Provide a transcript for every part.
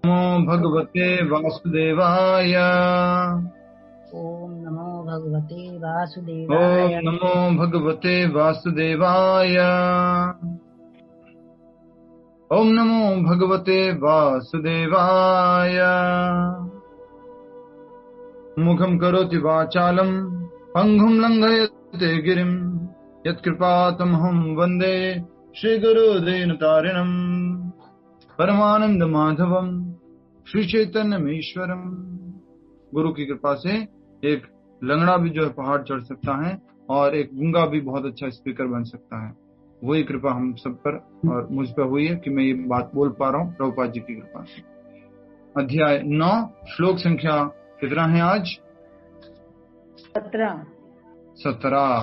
नमो भगवते वासुदेवाय। ओम नमो भगवते वासुदेवाय। ओम नमो भगवते वासुदेवाय। ओम नमो भगवते वासुदेवाय। मुखं करोति वाचालं पंगुं लंघयते गिरिं यत्कृपातमहं वन्दे श्रीगुरुदेवतारिणम् परमानंद माधवम श्री चैतन्यमीश्वरम। गुरु की कृपा से एक लंगड़ा भी जो है पहाड़ चढ़ सकता है और एक गूंगा भी बहुत अच्छा स्पीकर बन सकता है। वही कृपा हम सब पर और मुझ पर हुई है कि मैं ये बात बोल पा रहा हूँ प्रभुपाद जी की कृपा से। अध्याय 9 श्लोक संख्या कितना है आज? 17।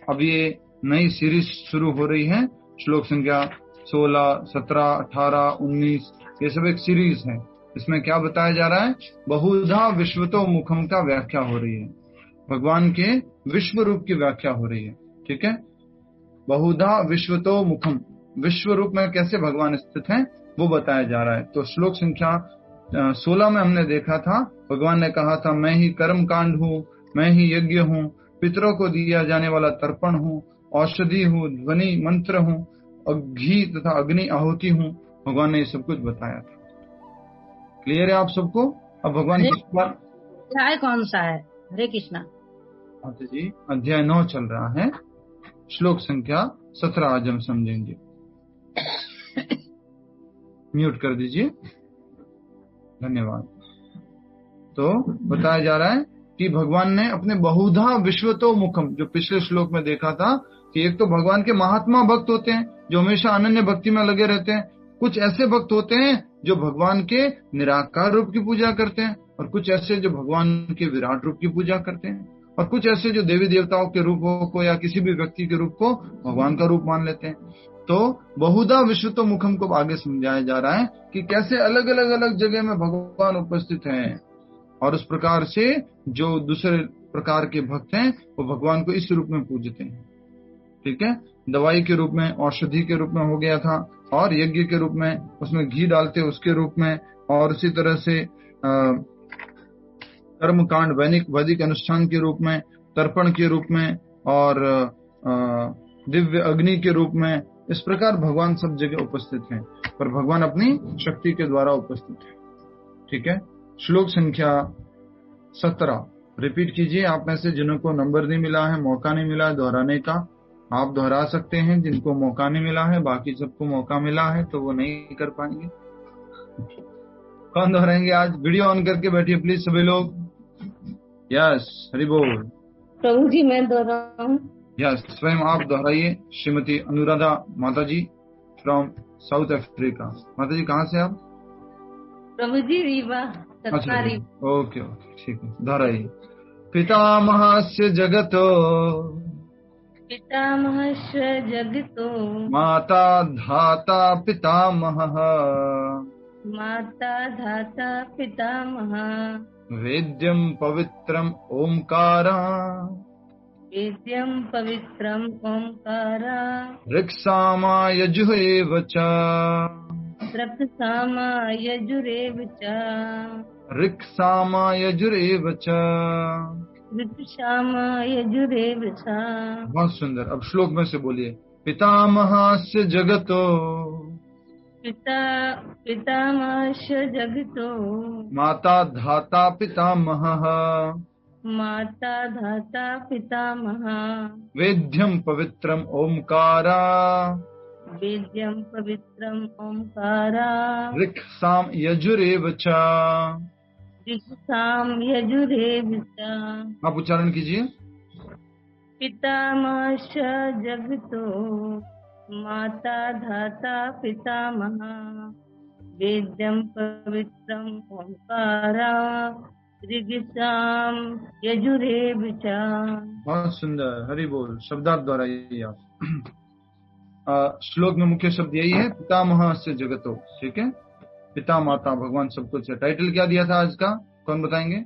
अब ये नई सीरीज शुरू हो रही है। श्लोक संख्या 16, 17, 18, 19 ये सब एक सीरीज है। इसमें क्या बताया जा रहा है? बहुधा विश्वतो मुखम का व्याख्या हो रही है। भगवान के विश्व रूप की व्याख्या हो रही है। ठीक है, बहुधा विश्वतो मुखम, विश्व रूप में कैसे भगवान स्थित हैं वो बताया जा रहा है। तो श्लोक संख्या 16 में हमने देखा था, भगवान ने कहा था मैं ही कर्म कांड हूँ, मैं ही यज्ञ हूँ, पितरों को दिया जाने वाला तर्पण हूँ, औषधि हूँ, ध्वनि मंत्र हूँ और घी तथा अग्नि आहुति हूँ। भगवान ने ये सब कुछ बताया था। क्लियर है आप सबको? अब भगवान किस बार अध्याय कौन सा है? हरे कृष्णा। अच्छा जी, अध्याय 9 चल रहा है, श्लोक संख्या 17 आज हम समझेंगे। म्यूट कर दीजिए, धन्यवाद। तो बताया जा रहा है कि भगवान ने अपने बहुधा विश्वतो मुखम, जो पिछले श्लोक में देखा था कि एक तो भगवान के महात्मा भक्त होते हैं जो हमेशा अनन्य भक्ति में लगे रहते हैं, कुछ ऐसे भक्त होते हैं जो भगवान के निराकार रूप की पूजा करते हैं, और कुछ ऐसे जो भगवान के विराट रूप की पूजा करते हैं, और कुछ ऐसे जो देवी देवताओं के रूपों को या किसी भी व्यक्ति के रूप को भगवान का रूप मान लेते हैं। तो बहुधा विश्वतो मुखम को आगे समझाया जा रहा है कि कैसे अलग अलग जगह में भगवान उपस्थित हैं, और उस प्रकार से जो दूसरे प्रकार के भक्त हैं वो भगवान को इस रूप में पूजते हैं। ठीक है, दवाई के रूप में, औषधि के रूप में हो गया था, और यज्ञ के रूप में उसमें घी डालते उसके रूप में, और उसी तरह से कर्म कांड वैदिक अनुष्ठान के रूप में, तर्पण के रूप में, और दिव्य अग्नि के रूप में। इस प्रकार भगवान सब जगह उपस्थित हैं, पर भगवान अपनी शक्ति के द्वारा उपस्थित है। ठीक है, श्लोक संख्या 17 रिपीट कीजिए। आप में से जिनको नंबर नहीं मिला है, मौका नहीं मिला है दोहराने का, आप दोहरा सकते हैं। जिनको मौका नहीं मिला है, बाकी सबको मौका मिला है तो वो नहीं कर पाएंगे। कौन दोहराएंगे आज? वीडियो ऑन करके बैठिए प्लीज सभी लोग। यस, हरि बोल। प्रभु जी मैं दोहराऊं? यस, स्वयं आप दोहराइए। श्रीमती अनुराधा माता जी फ्रॉम साउथ अफ्रीका। माता जी कहाँ से आप? प्रभु जी रीवा। अच्छा, ओके ओके, ठीक है, दोहराइए। पितामहस्य जगतो, पितामहस्य जगतो, माता धाता पितामहः, माता धाता पितामहः, वेद्यं पवित्रम् ओंकारः, वेद्यं पवित्रम् ओंकारः, ऋक्सामा यजुरेव च, ऋक्सामा यजुरेव च, ऋक्सामा यजुरेव च, ऋक्सामा यजुरेव च। बहुत सुंदर। अब श्लोक में से बोलिए। पितामहस्य जगतो, पितामहस्य जगतो, माता धाता पितामहः, माता धाता पितामहः, वेद्यं पवित्रम् ओंकारः, वेद्यं पवित्रम् ओंकारः, ऋक्साम यजुरेव च। ऋक्साम यजुरेव च। आप उच्चारण कीजिए। पितामहस्य जगतो, माता धाता पितामहः, वेद्यं पवित्रम् ओंकारः, ऋक्साम यजुरेव च। बहुत सुंदर, हरि बोल। शब्दार्थ द्वारा यही आप श्लोक में मुख्य शब्द यही है, पितामह से जगतो। ठीक है, पिता माता भगवान सब कुछ है। टाइटल क्या दिया था आज का, कौन बताएंगे?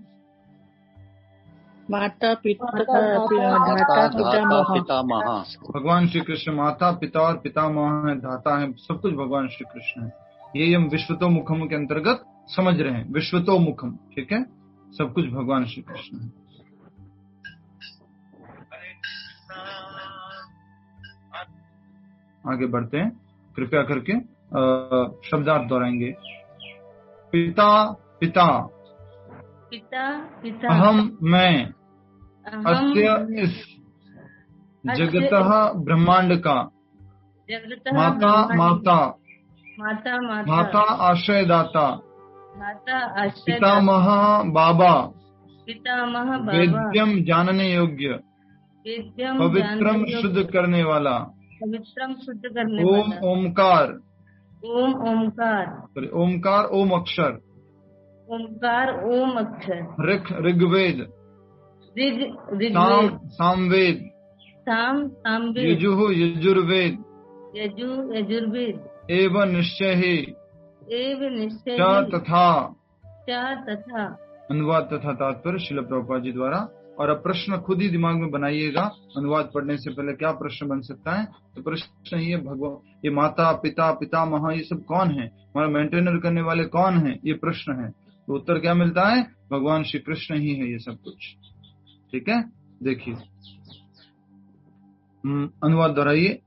माता पिता धाता पितामह। भगवान श्री कृष्ण माता पिता और पितामह है, धाता है, सब कुछ भगवान श्री कृष्ण है। ये हम विश्वतो मुखम के अंतर्गत समझ रहे हैं, विश्वतो मुखम, ठीक है, सब कुछ भगवान श्री कृष्ण है। आगे बढ़ते हैं, कृपया करके शब्दार्थ दोहराएंगे। पिता पिता, पिता पिता, अहम मैं, अहम अस्य इस जगतः ब्रह्मांड का, जगतः माता ब्रह्मांड, माता, माता माता आश्रयदाता, माता आश्रय, पितामह बाबा, पितामह बाबा, वेद्यम जानने योग्य, वेद्यम पवित्रम जानने योग्य, शुद्ध करने वाला, पवित्रम शुद्ध करने ओम वाला, ओमकार, ओम ओमकार, ओमकार ओम अक्षर, ओमकार ओम अक्षर, ऋग्वेद, ऋग साम ऋग्वेद, सामवेद, साम सामवेद, यजुः यजुर्वेद, यजु यजुर्वेद, एवं निश्चय ही, एव निश्चय च तथा। तथा। अनुवाद तथा तात्पर्य श्रील प्रभुपाद जी द्वारा। और अब प्रश्न खुद ही दिमाग में बनाइएगा, अनुवाद पढ़ने से पहले क्या प्रश्न बन सकता है। तो प्रश्न ये, भगवान, ये माता पिता पितामह ये सब कौन है, हमारा मेंटेनर करने वाले कौन है, ये प्रश्न है। तो उत्तर क्या मिलता है, भगवान श्री कृष्ण ही है ये सब कुछ, ठीक है। देखिए अनुवाद दोहराइए,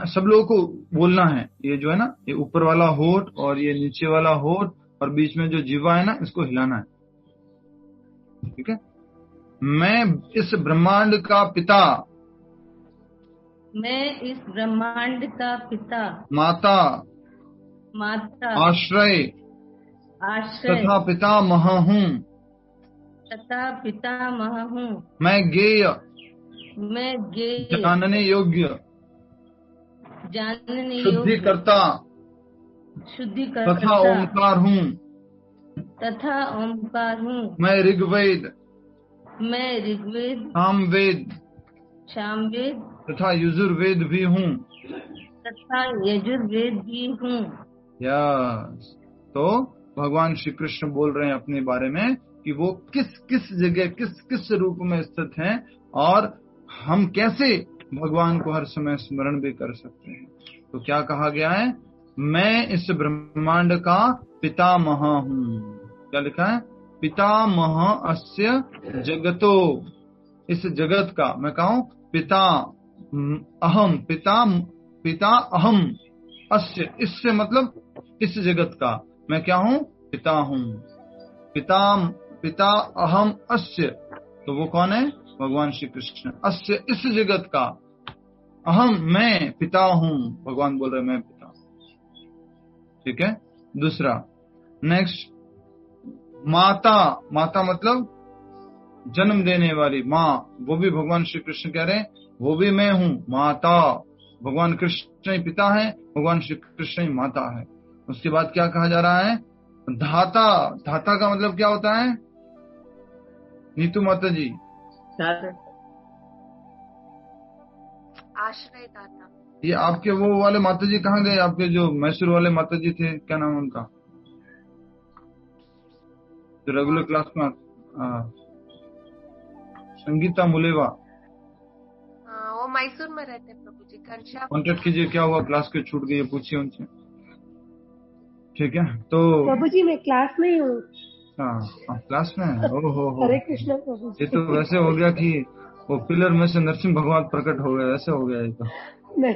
सब लोगों को बोलना है। ये जो है ना, ये ऊपर वाला होठ और ये नीचे वाला होठ और बीच में जो जीवा है ना, इसको हिलाना है, ठीक है। मैं इस ब्रह्मांड का पिता, मैं इस ब्रह्मांड का पिता, माता माता आश्रय आश्रय तथा पितामह हूँ। तथा पितामह हूँ। मैं गेय मैं गेय जानने योग्य जानने योग्य शुद्धिकर्ता शुद्धिकर्ता तथा ओमकार हूँ। तथा ओमकार हूँ। मैं ऋग्वेद मैं ऋग्वेद सामवेद सामवेद तथा यजुर्वेद भी हूँ। तथा यजुर्वेद भी हूँ। यस, तो भगवान श्री कृष्ण बोल रहे हैं अपने बारे में कि वो किस किस जगह किस किस रूप में स्थित हैं और हम कैसे भगवान को हर समय स्मरण भी कर सकते हैं। तो क्या कहा गया है, मैं इस ब्रह्मांड का पितामह हूँ। क्या लिखा है, पितामह अस्य जगतो, इस जगत का। मैं कहूँ पिता अहम, पिता अहम, अस्य, इससे मतलब इस जगत का मैं क्या हूँ, पिता हूँ। पिता अहम अस्य, तो वो कौन है, भगवान श्री कृष्ण। अस्य, इस जगत का। अहम, मैं पिता हूँ, भगवान बोल रहे मैं पिता, ठीक है। दूसरा नेक्स्ट, माता, माता मतलब जन्म देने वाली माँ, वो भी भगवान श्री कृष्ण कह रहे हैं वो भी मैं हूँ, माता। भगवान कृष्ण ही पिता है, भगवान श्री कृष्ण ही माता है। उसके बाद क्या कहा जा रहा है, धाता। धाता का मतलब क्या होता है, नीतू माता जी? आश्रयदाता। ये आपके वो वाले माता जी कहाँ गए, आपके जो मैसूर वाले माता जी थे, क्या नाम है उनका, जो रेगुलर क्लास में संगीता मुलेवा। वो मैसूर में रहते हैं प्रभु जी। घनश्याम कांटेक्ट कीजिए, क्या हुआ, क्लास के छूट गई, पूछिए उनसे, ठीक है। तो प्रभु जी मैं क्लास में ही हूँ। हाँ, क्लास में है। हो हरे कृष्ण प्रभु जी। ये तो वैसे हो गया कि वो पिलर में से नरसिंह भगवान प्रकट हो गए, ऐसे हो गया ये तो। नहीं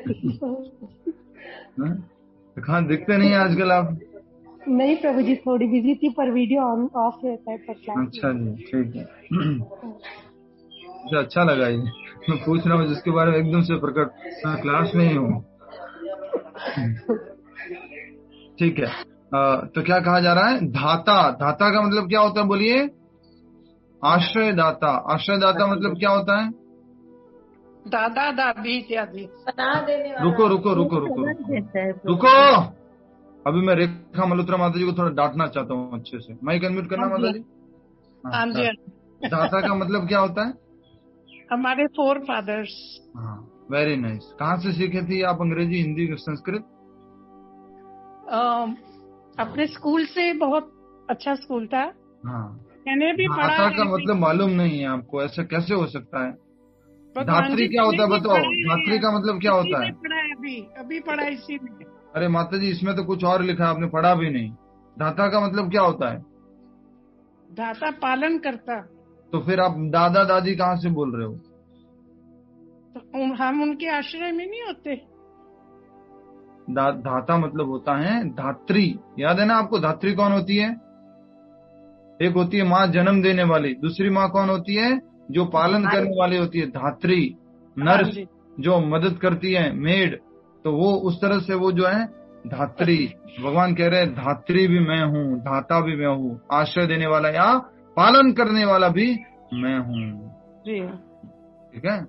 कहाँ दिखते नहीं आजकल आप? नहीं प्रभु जी, थोड़ी बिजी थी, पर वीडियो ऑन ऑफ रहता है पर क्लास। अच्छा जी, ठीक है। मुझे अच्छा लगा ये, मैं पूछ रहा हूँ जिसके बारे में एकदम से प्रकट, मैं क्लास में ही हूँ, ठीक है। तो क्या कहा जा रहा है, धाता। धाता का मतलब क्या होता है, बोलिए? आश्रयदाता। आश्रयदाता मतलब क्या होता है? दादा दादी इत्यादि। रुको रुको रुको रुको रुको, अभी मैं रेखा मल्होत्रा माता जी को थोड़ा डांटना चाहता हूँ अच्छे से। माइक अनम्यूट करना माता जी। हाँ जी। दाता का मतलब क्या होता है? हमारे फोर फादर्स। हाँ, वेरी नाइस। कहाँ से सीखे थी आप अंग्रेजी, हिंदी, संस्कृत? अपने स्कूल से, बहुत अच्छा स्कूल था। हाँ, मैंने भी पढ़ा। दाता का मतलब मालूम नहीं है आपको, ऐसा कैसे हो सकता है? धात्री क्या होता है बताओ, धात्री का मतलब क्या होता है? अभी पढ़ा इसी में। अरे माता जी, इसमें तो कुछ और लिखा है, आपने पढ़ा भी नहीं। धाता का मतलब क्या होता है? दाता पालन करता। तो फिर आप दादा दादी कहाँ से बोल रहे हो? तो हम उनके आश्रय में नहीं होते। धाता मतलब होता है धात्री। याद है ना आपको? धात्री कौन होती है? एक होती है माँ जन्म देने वाली, दूसरी माँ कौन होती है? जो पालन करने वाली होती है, धात्री। नर्स जो मदद करती है, मेड। तो वो उस तरह से वो जो है धात्री। भगवान कह रहे हैं धात्री भी मैं हूँ, धाता भी मैं हूँ, आश्रय देने वाला या पालन करने वाला भी मैं हूँ। ठीक है,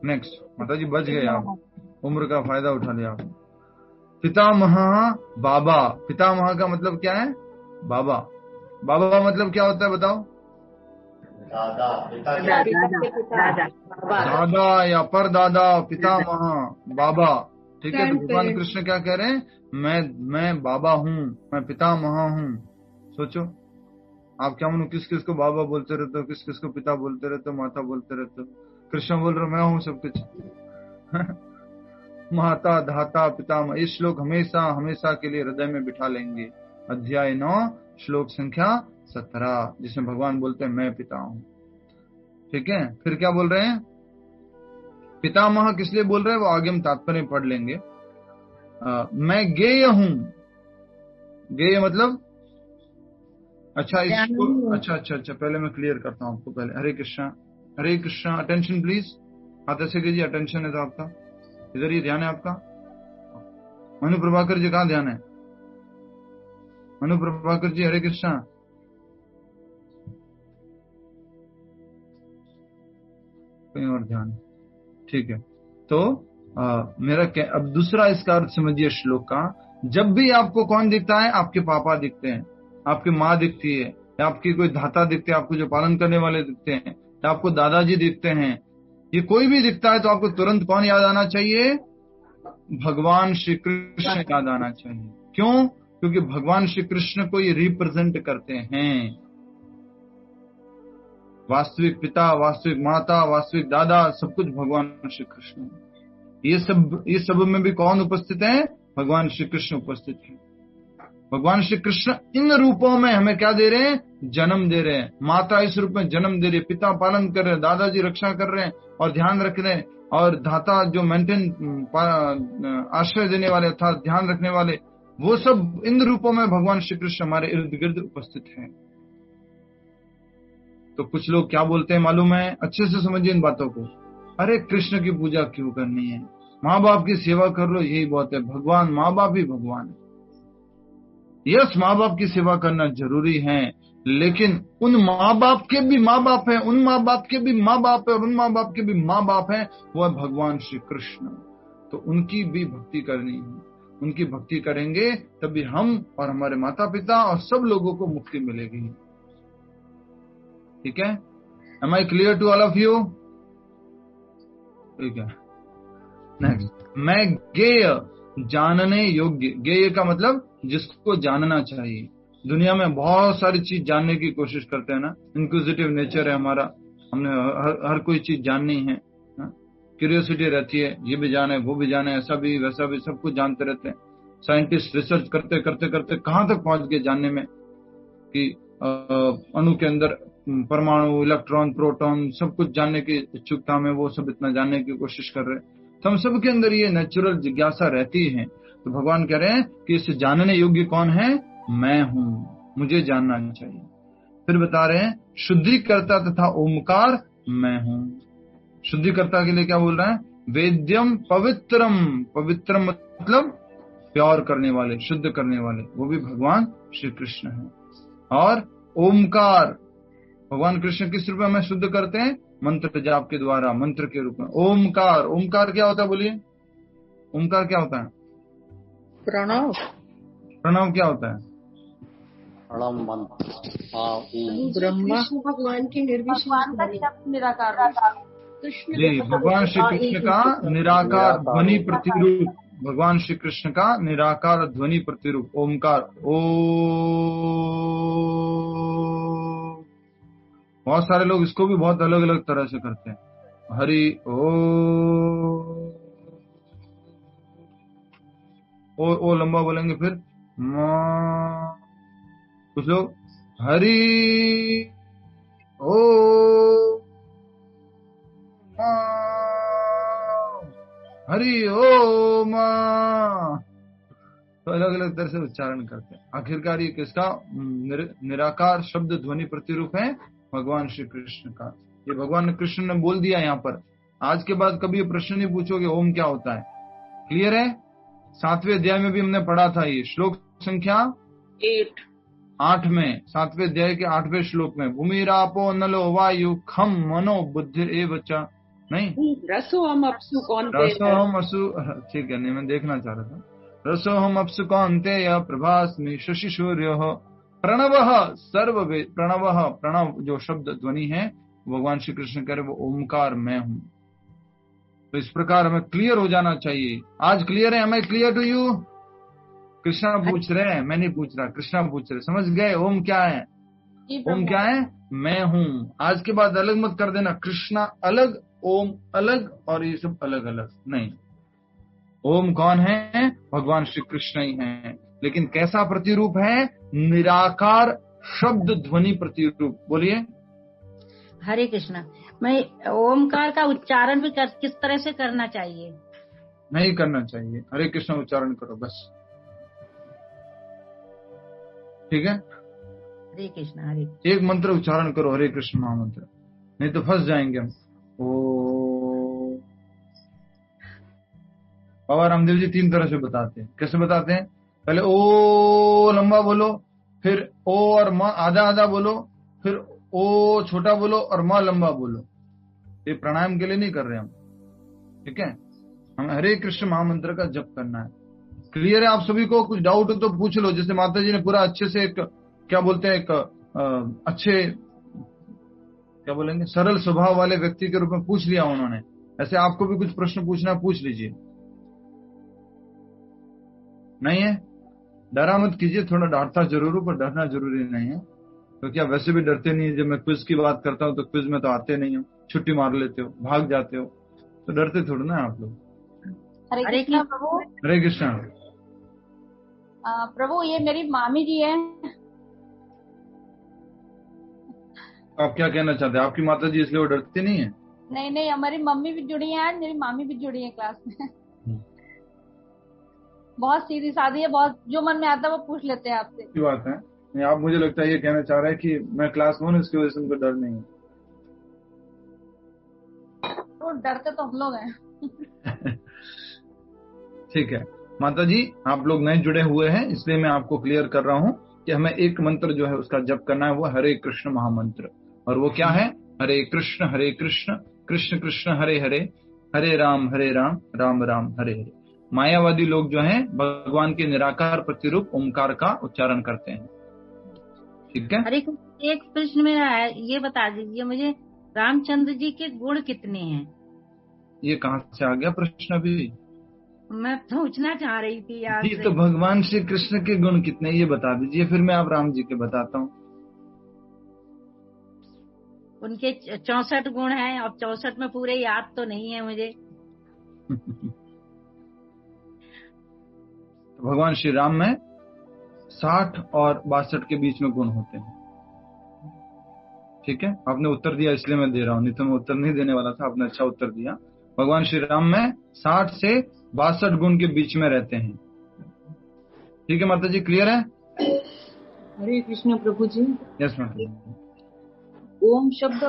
नेक्स्ट। माता जी बच गए आप, उम्र का फायदा उठा लिया आप। पितामह बाबा। पितामह का मतलब क्या है? बाबा। बाबा मतलब क्या होता है बताओ? दादा या परदादा, पितामह, बाबा। ठीक है, तो भगवान कृष्ण क्या कह रहे हैं? मैं बाबा हूँ, मैं पितामह हूँ। सोचो आप क्या मानो, किस किस को बाबा बोलते रहते हो, किस किस को पिता बोलते रहते हो, माता बोलते रहते हो। कृष्ण बोल रहे मैं हूँ सब कुछ। माता, धाता, पितामह। ये श्लोक हमेशा हमेशा के लिए हृदय में बिठा लेंगे। अध्याय 9 श्लोक संख्या 17, जिसमें भगवान बोलते हैं मैं पिता हूँ। ठीक है, फिर क्या बोल रहे हैं? पितामह किस लिए बोल रहे हैं वो आगे हम तात्पर्य पढ़ लेंगे। मैं गेय हूँ। गेय मतलब अच्छा इसको अच्छा पहले मैं क्लियर करता हूँ आपको। पहले हरे कृष्णा अटेंशन प्लीज। हाथ ऐसे कीजिए, अटेंशन है तो आपका इधर ही ध्यान है आपका। मनु प्रभाकर जी कहाँ ध्यान है? मनु प्रभाकर जी हरे कृष्णा। कहीं और ध्यान। ठीक है, तो मेरा अब दूसरा इसका अर्थ समझिए श्लोक का। जब भी आपको कौन दिखता है? आपके पापा दिखते हैं, आपकी माँ दिखती है, या आपकी कोई धाता दिखते हैं, आपको जो पालन करने वाले दिखते हैं, या आपको दादाजी दिखते हैं, ये कोई भी दिखता है तो आपको तुरंत कौन याद आना चाहिए? भगवान श्री कृष्ण याद आना चाहिए। क्यों? क्योंकि भगवान श्री कृष्ण को ये रिप्रेजेंट करते हैं। वास्तविक पिता, वास्तविक माता, वास्तविक दादा, सब कुछ भगवान श्री कृष्ण। ये सब में भी कौन उपस्थित है? भगवान श्री कृष्ण उपस्थित है। भगवान श्री कृष्ण इन रूपों में हमें क्या दे रहे हैं? जन्म दे रहे हैं। माता इस रूप में जन्म दे रही है, पिता पालन कर रहे हैं, दादाजी रक्षा कर रहे हैं और ध्यान रख रहे हैं, और धाता जो मेंटेन आश्रय देने वाले अर्थात ध्यान रखने वाले, वो सब इन रूपों में भगवान श्री कृष्ण हमारे इर्द गिर्द उपस्थित है। तो कुछ लोग क्या बोलते हैं मालूम है? अच्छे से समझिए इन बातों को। अरे कृष्ण की पूजा क्यों करनी है? माँ बाप की सेवा कर लो, यही बहुत है। भगवान, माँ बाप ही भगवान है। यस, माँ बाप की सेवा करना जरूरी है, लेकिन उन माँ बाप के भी माँ बाप है, उन माँ बाप के भी माँ बाप है, और उन माँ बाप के भी माँ बाप है, वो है भगवान श्री कृष्ण। तो उनकी भी भक्ति करनी है। उनकी भक्ति करेंगे तभी हम और हमारे माता पिता और सब लोगों को मुक्ति मिलेगी। ठीक है, am I clear to all of you? ठीक है, नेक्स्ट। मैं गेय, जानने योग्य। गेय का मतलब जिसको जानना चाहिए। दुनिया में बहुत सारी चीज जानने की कोशिश करते हैं ना, इंक्विजिटिव नेचर है हमारा, हमने हर कोई चीज जाननी है, क्यूरियोसिटी रहती है, ये भी जाने वो भी जाने, ऐसा भी वैसा भी, सब कुछ जानते रहते हैं। साइंटिस्ट रिसर्च करते करते करते कहाँ तक पहुंच गए जानने में कि अणु के अंदर परमाणु, इलेक्ट्रॉन, प्रोटॉन, सब कुछ जानने की इच्छुकता में वो सब इतना जानने की कोशिश कर रहे हैं। तो हम सब के अंदर ये नेचुरल जिज्ञासा रहती है। तो भगवान कह रहे हैं कि इसे जानने योग्य कौन है? मैं हूं, मुझे जानना चाहिए। फिर बता रहे हैं शुद्धिकर्ता तथा ओमकार मैं हूं। शुद्धिकर्ता के लिए क्या बोल रहे हैं? वेद्यम पवित्रम। पवित्रम मतलब प्योर करने वाले, शुद्ध करने वाले, वो भी भगवान श्री कृष्ण है। और ओमकार, भगवान कृष्ण किस रूप में हमें शुद्ध करते हैं? मंत्र जाप के द्वारा, मंत्र के रूप में। ओमकार, ओमकार क्या होता है बोलिए? ओमकार क्या होता है? प्रणव। प्रणव क्या होता है? ब्रह्मा भगवान की निराकार जी, भगवान श्री कृष्ण का निराकार ध्वनि प्रतिरूप। भगवान श्री कृष्ण का निराकार ध्वनि प्रतिरूप ओमकार। ओ, बहुत सारे लोग इसको भी बहुत अलग अलग तरह से करते हैं। हरि ओ लंबा बोलेंगे, फिर मा, कुछ लोग हरि ओ हरि ओम, तो अलग अलग तरह से उच्चारण करते हैं। आखिरकार ये किसका निराकार शब्द ध्वनि प्रतिरूप है? भगवान श्री कृष्ण का। ये भगवान कृष्ण ने बोल दिया यहाँ पर। आज के बाद कभी प्रश्न नहीं पूछोगे ओम क्या होता है। क्लियर है? 7वें अध्याय में भी हमने पढ़ा था ये श्लोक संख्या 8 में, 7वें अध्याय के 8वें श्लोक में, भूमिरापो नलो वायु खम मनो बुद्धि एवच, नहीं रसोहम अपसु कौन्तेय, रसोहम असु, ठीक है, नहीं मैं देखना चाह रहा था। रसोहम अपसु कौन्तेय प्रभास्मि शशि सूर्य प्रणव सर्ववेद। प्रणव जो शब्द ध्वनि है भगवान श्री कृष्ण कह रहे वो ओमकार मैं हूं। तो इस प्रकार हमें क्लियर हो जाना चाहिए। आज क्लियर है? हमें क्लियर टू यू? कृष्णा पूछ रहे हैं, मैं नहीं पूछ रहा, कृष्णा पूछ रहे। समझ गए ओम क्या है? ओम क्या है? मैं हूं। आज के बाद अलग मत कर देना, कृष्णा अलग, ओम अलग और ये सब अलग अलग नहीं। ओम कौन है? भगवान श्री कृष्ण ही है। लेकिन कैसा प्रतिरूप है? निराकार शब्द ध्वनि प्रतिरूप। बोलिए। हरे कृष्णा। मैं ओमकार का उच्चारण भी किस तरह से करना चाहिए? नहीं करना चाहिए, हरे कृष्ण उच्चारण करो बस, ठीक है? हरे कृष्णा। हरे एक मंत्र उच्चारण करो, हरे कृष्ण महामंत्र, नहीं तो फंस जाएंगे हम। ओ बाबा रामदेव जी 3 तरह से बताते हैं। कैसे बताते हैं? पहले ओ लंबा बोलो, फिर ओ और म आधा आधा बोलो, फिर ओ छोटा बोलो और म लंबा बोलो। ये प्राणायाम के लिए नहीं कर रहे हम, ठीक है? हमें हरे कृष्ण महामंत्र का जप करना है। क्लियर है आप सभी को? कुछ डाउट हो तो पूछ लो। जैसे माता जी ने पूरा अच्छे से एक क्या बोलते हैं, एक अच्छे क्या बोलेंगे, सरल स्वभाव वाले व्यक्ति के रूप में पूछ लिया उन्होंने। ऐसे आपको भी कुछ प्रश्न पूछना है, पूछ लीजिए। नहीं है? डरा मत कीजिए, थोड़ा डांटता जरूर हूं पर डरना जरूरी नहीं है, क्योंकि आप वैसे भी डरते नहीं है। जब मैं क्विज की बात करता हूं तो क्विज में तो आते नहीं हो, छुट्टी मार लेते हो, भाग जाते हो, तो डरते थोड़ा ना आप लोग। हरे कृष्णा प्रभु। हरे कृष्णा। प्रभु ये मेरी मामी जी है। आप क्या कहना चाहते हैं? आपकी माता जी इसलिए वो डरती नहीं है? नहीं, हमारी मम्मी भी जुड़ी है, मेरी मामी भी जुड़ी है क्लास में। बहुत सीधी सादी है, बहुत जो मन में आता है वो पूछ लेते हैं आपसे। की बात है। नहीं, आप मुझे लगता है ये कहना चाह रहे हैं कि मैं क्लास में हूं इसकी वजह से उनको डर नहीं है। तो डरते तो हम लोग हैं। ठीक है माता जी, आप लोग नए जुड़े हुए हैं इसलिए मैं आपको क्लियर कर रहा हूं कि हमें एक मंत्र जो है उसका जप करना है, वो हरे कृष्ण महामंत्र। और वो क्या है? हरे कृष्ण कृष्ण कृष्ण हरे हरे, हरे राम राम राम हरे हरे। मायावादी लोग जो हैं भगवान के निराकार प्रतिरूप ओमकार का उच्चारण करते हैं, ठीक है? हरे एक प्रश्न मेरा है, ये बता दीजिए मुझे, रामचंद्र जी के गुण कितने हैं? ये कहाँ से आ गया प्रश्न? अभी मैं पूछना चाह रही थी यार जी, तो भगवान श्री कृष्ण के गुण कितने ये बता दीजिए, फिर मैं आप राम जी के बताता हूँ। उनके 64 गुण हैं, अब 64 में पूरे याद तो नहीं है मुझे। भगवान श्री राम में 60 और 62 के बीच में गुण होते हैं, ठीक है? आपने उत्तर दिया इसलिए मैं दे रहा हूँ, नहीं तो मैं उत्तर नहीं देने वाला था। आपने अच्छा उत्तर दिया। भगवान श्री राम में 60 से 62 गुण के बीच में रहते हैं, ठीक है माता जी? क्लियर है? हरे कृष्ण प्रभु जी। यस माता जी। ओम शब्द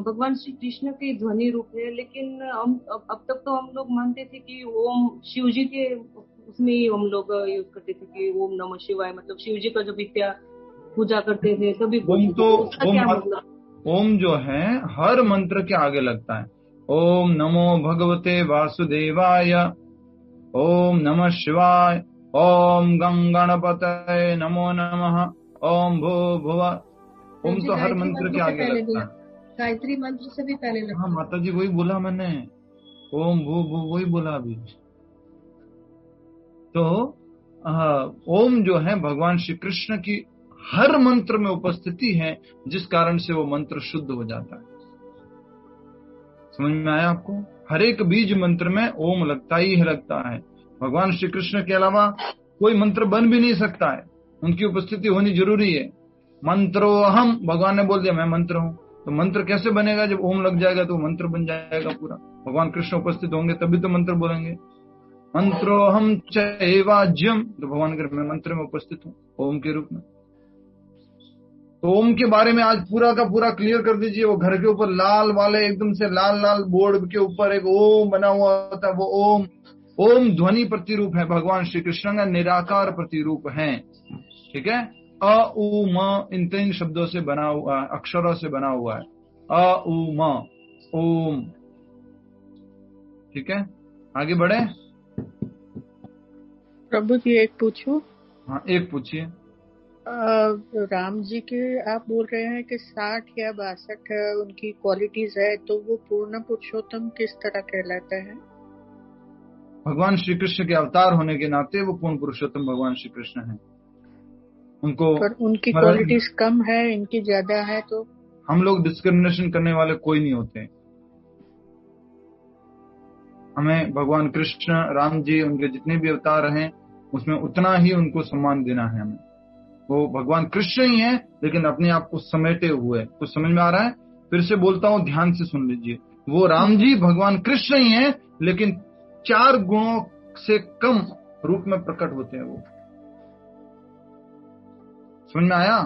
भगवान श्री कृष्ण के ध्वनि रूप है, लेकिन हम अब तक तो हम लोग मानते थे कि ओम शिव जी के उसमें ही हम लोग यूज करते थे कि ओम नमः शिवाय, मतलब शिव जी का जो विद्या पूजा करते थे तभी ओम तो ओम जो है हर मंत्र के आगे लगता है। ओम नमो भगवते वासुदेवाय, ओम नमः शिवाय, ओम गंगणपतये नमो नमः, ओम भू भुव। ओम तो हर मंत्र के आगे लगता है। गायत्री मंत्र से भी पहले लगता है। हाँ माता जी वही बोला मैंने, ओम भू भू वही बोला अभी। तो ओम जो है भगवान श्री कृष्ण की हर मंत्र में उपस्थिति है, जिस कारण से वो मंत्र शुद्ध हो जाता है। समझ में आया आपको? हर एक बीज मंत्र में ओम लगता ही लगता है। भगवान श्री कृष्ण के अलावा कोई मंत्र बन भी नहीं सकता है, उनकी उपस्थिति होनी जरूरी है। मंत्रोहम, भगवान ने बोल दिया मैं मंत्र हूं। तो मंत्र कैसे बनेगा? जब ओम लग जाएगा तो मंत्र बन जाएगा पूरा। भगवान कृष्ण उपस्थित होंगे तभी तो मंत्र बोलेंगे। मंत्रोहम चैवाज्यम, तो भगवान कर मैं मंत्र में उपस्थित हूँ ओम के रूप में। तो ओम के बारे में आज पूरा का पूरा क्लियर कर दीजिए। वो घर के ऊपर लाल वाले एकदम से लाल लाल बोर्ड के ऊपर एक ओम बना हुआ होता है, वो ओम, ओम ध्वनि प्रतिरूप है, भगवान श्री कृष्ण का निराकार प्रतिरूप है। ठीक है, अ उ म इन 3 शब्दों से बना हुआ, अक्षरों से बना हुआ है, अ उ म ओम। ठीक है, आगे बढ़े। प्रभु जी एक पूछूं? हाँ एक पूछिए। राम जी के आप बोल रहे हैं कि 60 या 62 उनकी क्वालिटीज है, तो वो पूर्ण पुरुषोत्तम किस तरह कहलाता है? भगवान श्री कृष्ण के अवतार होने के नाते वो पूर्ण पुरुषोत्तम भगवान श्री कृष्ण हैं। उनको पर उनकी क्वालिटीज कम है, इनकी ज्यादा है, तो हम लोग डिस्क्रिमिनेशन करने वाले कोई नहीं होते। हमें भगवान कृष्ण, राम जी, उनके जितने भी अवतार हैं उसमें उतना ही उनको सम्मान देना है हमें। वो भगवान कृष्ण ही है, लेकिन अपने आप को समेटे हुए। कुछ समझ में आ रहा है? फिर से बोलता हूं, ध्यान से सुन लीजिए। वो राम जी भगवान कृष्ण ही है, लेकिन 4 गुणों से कम रूप में प्रकट होते हैं। वो समझ में आया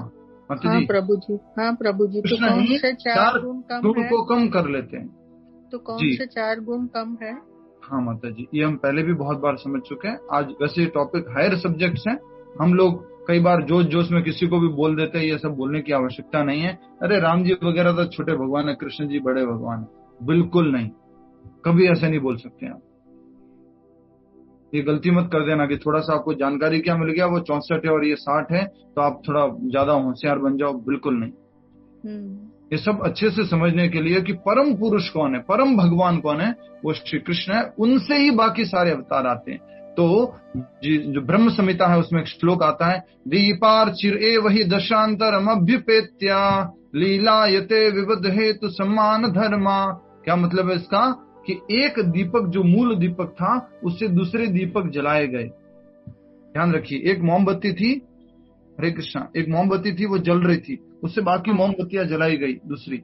माता जी? प्रभु जी, हाँ प्रभु जी। तो कौन से 4 गुण कम है? को कम कर लेते हैं। तो कौन से 4 गुण कम है? हाँ माता जी, ये हम पहले भी बहुत बार समझ चुके हैं। आज वैसे टॉपिक हायर सब्जेक्ट्स हैं, हम लोग कई बार जोश जोश में किसी को भी बोल देते हैं, ये सब बोलने की आवश्यकता नहीं है। अरे राम जी वगैरह तो छोटे भगवान है, कृष्ण जी बड़े भगवान है, बिल्कुल नहीं, कभी ऐसे नहीं बोल सकते आप। ये गलती मत कर देना कि थोड़ा सा आपको जानकारी क्या मिल गया, वो 64 है और ये 60 है, तो आप थोड़ा ज्यादा होशियार बन जाओ, बिल्कुल नहीं। ये सब अच्छे से समझने के लिए कि परम पुरुष कौन है, परम भगवान कौन है, वो श्री कृष्ण है, उनसे ही बाकी सारे अवतार आते हैं। तो जो ब्रह्म संहिता है उसमें एक श्लोक आता है, दीपार्चिर वही दशांतरम अभ्युपेत्या लीलायते विविध हेतु सम्मान धर्मा। क्या मतलब है इसका? कि एक दीपक जो मूल दीपक था उससे दूसरे दीपक जलाए गए। ध्यान रखिए, एक मोमबत्ती थी, हरे कृष्णा, एक मोमबत्ती थी, वो जल रही थी, उससे बाकी मोमबत्तियां जलाई गई दूसरी।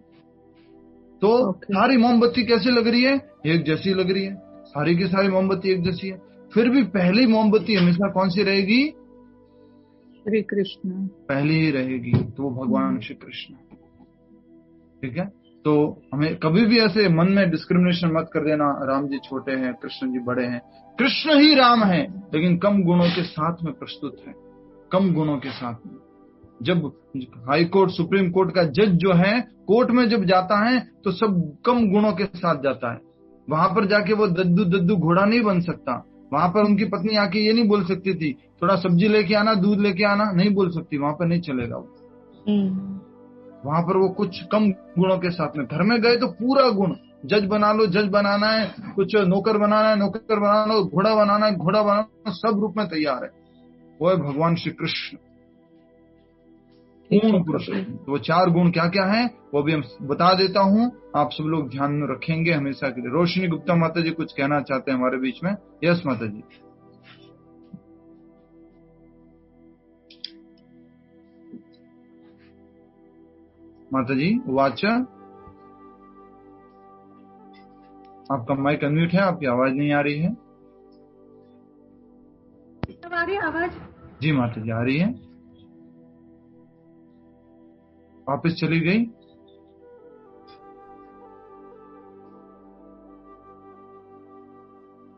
तो सारी मोमबत्ती कैसे लग रही है? एक जैसी लग रही है, सारी की सारी मोमबत्ती एक जैसी है। फिर भी पहली मोमबत्ती हमेशा कौन सी रहेगी? श्री कृष्ण पहली ही रहेगी, तो वो भगवान श्री कृष्ण। ठीक है, तो हमें कभी भी ऐसे मन में डिस्क्रिमिनेशन मत कर देना, राम जी छोटे हैं, कृष्ण जी बड़े हैं। कृष्ण ही राम है, लेकिन कम गुणों के साथ में प्रस्तुत है, कम गुणों के साथ में। जब हाई कोर्ट, सुप्रीम कोर्ट का जज जो है, कोर्ट में जब जाता है तो सब कम गुणों के साथ जाता है। वहां पर जाके वो दद्दू दद्दू घोड़ा नहीं बन सकता। वहां पर उनकी पत्नी आके ये नहीं बोल सकती थी थोड़ा सब्जी लेके आना, दूध लेके आना, नहीं बोल सकती, वहां पर नहीं चलेगा वो। वहां पर वो कुछ कम गुणों के साथ में। घर में गए तो पूरा गुण, जज बना लो, जज बनाना है, कुछ नौकर बनाना है, नौकर बनाना लो, घोड़ा बनाना है, घोड़ा बनाना, सब रूप में तैयार है। वो है भगवान श्री कृष्ण, पूर्ण पुरुष। तो वो 4 गुण क्या क्या है वो भी हम बता देता हूँ, आप सब लोग ध्यान में रखेंगे हमेशा के लिए। रोशनी गुप्ता माता जी कुछ कहना चाहते हैं हमारे बीच में? यस माता जी। माता जी वाच, आपका माइक अनम्यूट है, आपकी आवाज नहीं आ रही है। आ रही आवाज? जी माता जी आ रही है, वापस चली गई।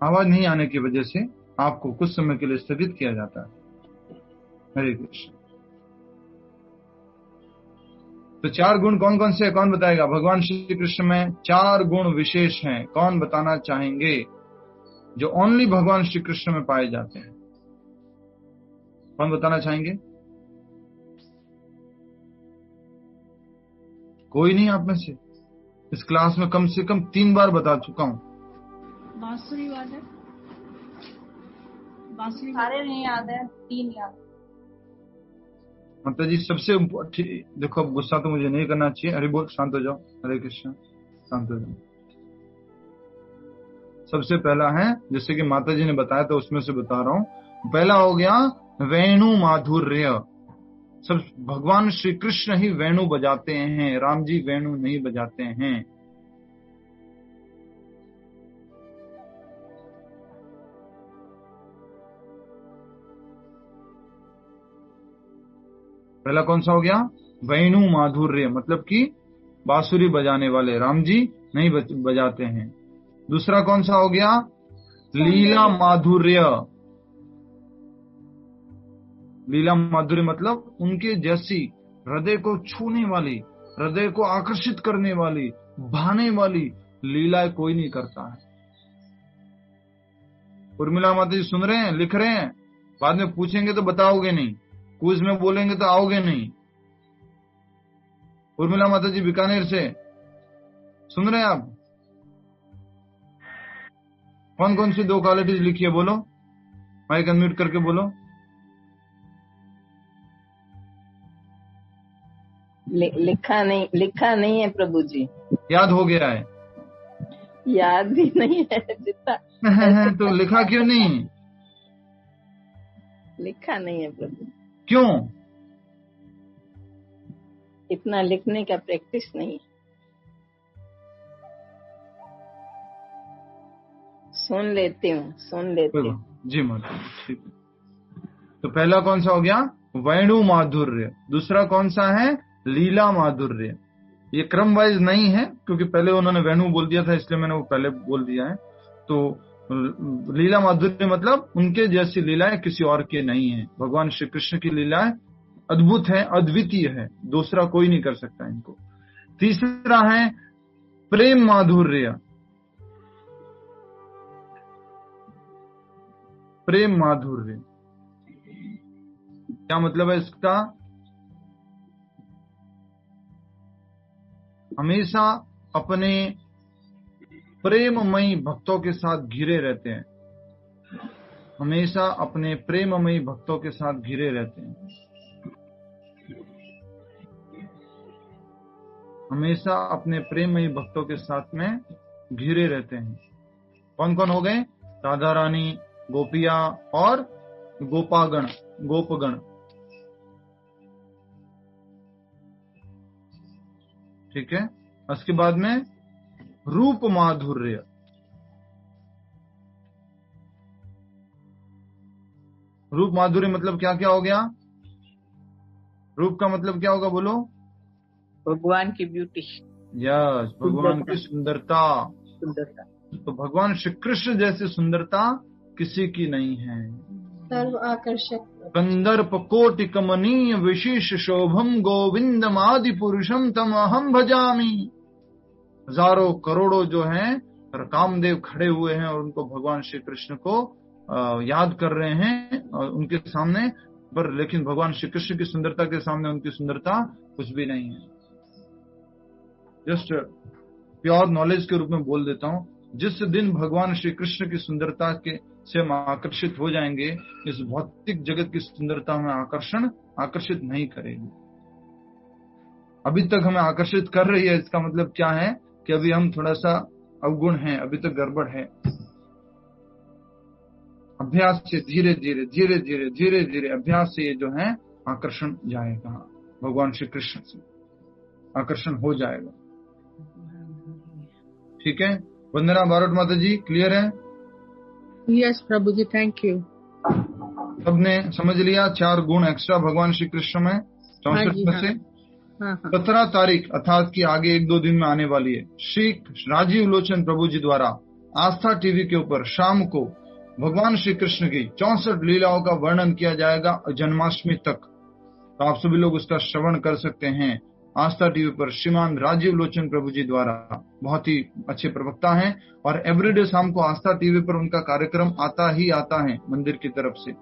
आवाज नहीं आने की वजह से आपको कुछ समय के लिए स्थगित किया जाता है। हरे कृष्ण। तो 4 गुण कौन कौन से, कौन बताएगा? भगवान श्री कृष्ण में 4 गुण विशेष हैं, कौन बताना चाहेंगे, जो ओनली भगवान श्री कृष्ण में पाए जाते हैं? कौन बताना चाहेंगे? कोई नहीं आप में से? इस क्लास में कम से कम 3 बार बता चुका हूं। बांसुरी वाले, बांसुरी सारे नहीं याद है, 3 याद। माता जी सबसे देखो, अब गुस्सा तो मुझे नहीं करना चाहिए। हरि बोल, शांत हो जाओ, हरे कृष्ण, शांत हो जाओ। सबसे पहला है, जैसे कि माता जी ने बताया तो उसमें से बता रहा हूं। पहला हो गया वेणु माधुर्य, सब भगवान श्री कृष्ण ही वेणु बजाते हैं, राम जी वेणु नहीं बजाते हैं। पहला कौन सा हो गया? वेणु माधुर्य, मतलब कि बांसुरी बजाने वाले राम जी नहीं बजाते हैं। दूसरा कौन सा हो गया? लीला माधुर्य। लीला माधुर्य मतलब उनके जैसी हृदय को छूने वाली, हृदय को आकर्षित करने वाली, भाने वाली लीला कोई नहीं करता है। उर्मिला माता जी सुन रहे हैं, लिख रहे हैं? बाद में पूछेंगे तो बताओगे नहीं, क्विज में बोलेंगे तो आओगे नहीं। उर्मिला माता जी बीकानेर से सुन रहे हैं आप? कौन कौन सी 2 क्वालिटीज लिखी है बोलो, माइक अनम्यूट करके बोलो। लिखा नहीं है प्रभु जी। याद हो गया है? याद भी नहीं है जितना तो लिखा क्यों नहीं? लिखा नहीं है प्रभु। क्यों? इतना लिखने का प्रैक्टिस नहीं। सुन लेती हूँ। जी माता, ठीक है। तो पहला कौन सा हो गया? वेणु माधुर्य। दूसरा कौन सा है? लीला माधुर्य। ये क्रम वाइज नहीं है, क्योंकि पहले उन्होंने वेणु बोल दिया था, इसलिए मैंने वो पहले बोल दिया है। तो लीला माधुर्य मतलब उनके जैसी लीलाएं किसी और के नहीं है। भगवान श्री कृष्ण की लीलाएं अद्भुत है, अद्वितीय है, दूसरा कोई नहीं कर सकता इनको। तीसरा है प्रेम माधुर्य। प्रेम माधुर्य क्या मतलब है इसका? हमेशा अपने प्रेममयी भक्तों के साथ घिरे रहते हैं, हमेशा अपने प्रेममयी भक्तों के साथ घिरे रहते हैं, हमेशा अपने प्रेममयी भक्तों के साथ में घिरे रहते हैं। कौन कौन हो गए? राधा रानी, गोपिया और गोपागण, गोपगण। ठीक है। उसके बाद में रूप माधुर्य। रूप माधुर्य मतलब क्या क्या हो गया? रूप का मतलब क्या होगा बोलो? भगवान की ब्यूटी। यस, भगवान की सुंदरता। तो भगवान श्री कृष्ण जैसी सुंदरता किसी की नहीं है। सर्व आकर्षक कंदर्प कोटि कमनीय विशेष शोभम गोविंदम आदि पुरुषम तम अहम भजामी। हजारों करोड़ों जो हैं कामदेव खड़े हुए हैं और उनको भगवान श्री कृष्ण को याद कर रहे हैं और उनके सामने पर, लेकिन भगवान श्री कृष्ण की सुंदरता के सामने उनकी सुंदरता कुछ भी नहीं है। जस्ट प्योर नॉलेज के रूप में बोल देता हूं, जिस दिन भगवान श्री कृष्ण की सुंदरता के से हम आकर्षित हो जाएंगे, इस भौतिक जगत की सुंदरता हमें आकर्षित नहीं करेगी। अभी तक हमें आकर्षित कर रही है, इसका मतलब क्या है कि अभी हम थोड़ा सा अवगुण हैं, अभी तक गड़बड़ है। अभ्यास से धीरे धीरे धीरे धीरे धीरे धीरे अभ्यास से ये जो है आकर्षण जाएगा, भगवान श्री कृष्ण से आकर्षण हो जाएगा। ठीक है। वंदना बारोट माता जी, क्लियर है? Yes Prabhu ji, thank you. सबने समझ लिया 4 गुण एक्स्ट्रा भगवान श्री कृष्ण में 64 में से। 17 तारीख अर्थात की आगे 1-2 दिन में आने वाली है, श्री राजीव लोचन प्रभु जी द्वारा आस्था टीवी के ऊपर शाम को भगवान श्री कृष्ण की 64 लीलाओं का वर्णन किया जाएगा जन्माष्टमी तक। तो आप सभी लोग उसका श्रवण कर सकते हैं आस्था टीवी पर। श्रीमान राजीव लोचन प्रभु जी द्वारा, बहुत ही अच्छे प्रवक्ता हैं और एवरीडे शाम को आस्था टीवी पर उनका कार्यक्रम आता ही आता है मंदिर की तरफ से,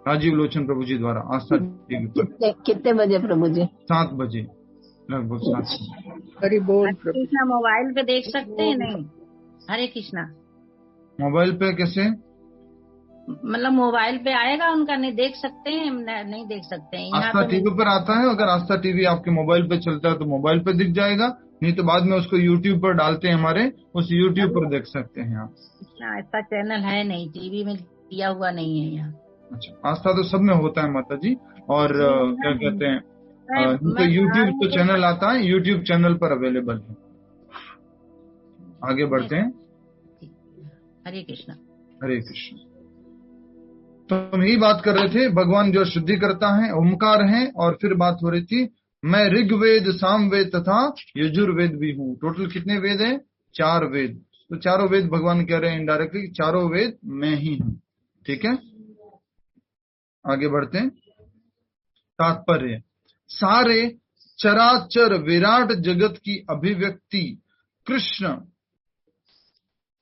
राजीव लोचन प्रभु जी द्वारा आस्था टीवी पर। कितने बजे प्रभु जी? 7 बजे लगभग 7 बजे। हरि बोल। कृष्णा मोबाइल पे देख सकते हैं? नहीं, हरे कृष्णा। मोबाइल पे कैसे? मतलब मोबाइल पे आएगा उनका, नहीं देख सकते हैं? नहीं देख सकते हैं। आस्था टीवी पर आता है, अगर आस्था टीवी आपके मोबाइल पे चलता है तो मोबाइल पे दिख जाएगा, नहीं तो बाद में उसको यूट्यूब पर डालते हैं हमारे, उस यूट्यूब पर देख सकते हैं आप। ऐसा चैनल है नहीं, टीवी में दिया हुआ नहीं है यहाँ। अच्छा, आस्था तो सब में होता है माता जी, और क्या कहते हैं, तो यूट्यूब तो चैनल आता है, यूट्यूब चैनल पर अवेलेबल है। आगे बढ़ते हैं। हरे कृष्णा। हरे कृष्ण। तो हम यही बात कर रहे थे, भगवान जो शुद्धि करता है ओमकार है, और फिर बात हो रही थी मैं ऋग्वेद, सामवेद तथा यजुर्वेद भी हूँ। टोटल कितने वेद हैं? 4 वेद। तो चारों वेद भगवान कह रहे हैं इनडायरेक्टली, चारों वेद मैं ही हूँ। ठीक है, आगे बढ़ते हैं। तात्पर्य, सारे चराचर विराट जगत की अभिव्यक्ति कृष्ण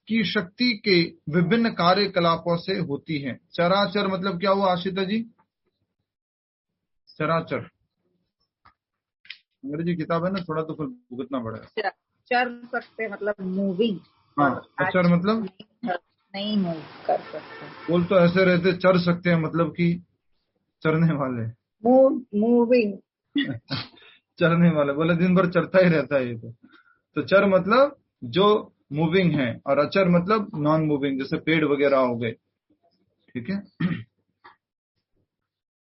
की शक्ति के विभिन्न कार्यकलापों से होती है। चराचर मतलब क्या हुआ आशिता जी? चराचर अंग्रेजी किताब है ना, थोड़ा तो फिर भुगतना पड़ेगा। चर सकते मतलब मूविंग। हाँ, अचर मतलब नहीं मूव कर सकते। बोल तो ऐसे रहते, चर सकते हैं मतलब कि चरने वाले, मूविंग चरने वाले, बोले दिन भर चरता ही रहता है ये तो चर मतलब जो मूविंग है, और अचर मतलब नॉन मूविंग, जैसे पेड़ वगैरह हो गए। ठीक है,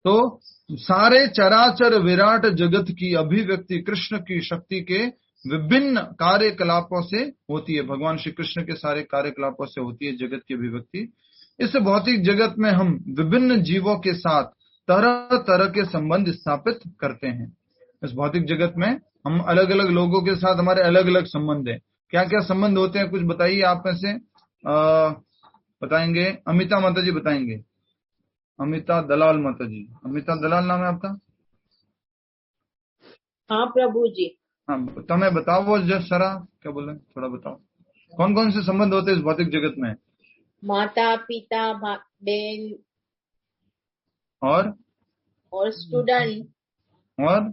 तो सारे चराचर विराट जगत की अभिव्यक्ति कृष्ण की शक्ति के विभिन्न कार्यकलापों से होती है। भगवान श्री कृष्ण के सारे कार्यकलापों से होती है जगत की अभिव्यक्ति। इस भौतिक जगत में हम विभिन्न जीवों के साथ तरह तरह के संबंध स्थापित करते हैं। इस भौतिक जगत में हम अलग अलग लोगों के साथ हमारे अलग अलग संबंध है। क्या क्या संबंध होते हैं कुछ बताइए आप में से। बताएंगे अमिता माता जी बताएंगे। अमिता दलाल माता जी, अमिता दलाल नाम है आपका? हाँ प्रभु जी। हाँ, तुम्हें बताओ वो जरा क्या बोले, थोड़ा बताओ कौन कौन से संबंध होते हैं इस भौतिक जगत में? माता पिता बहन और स्टूडेंट और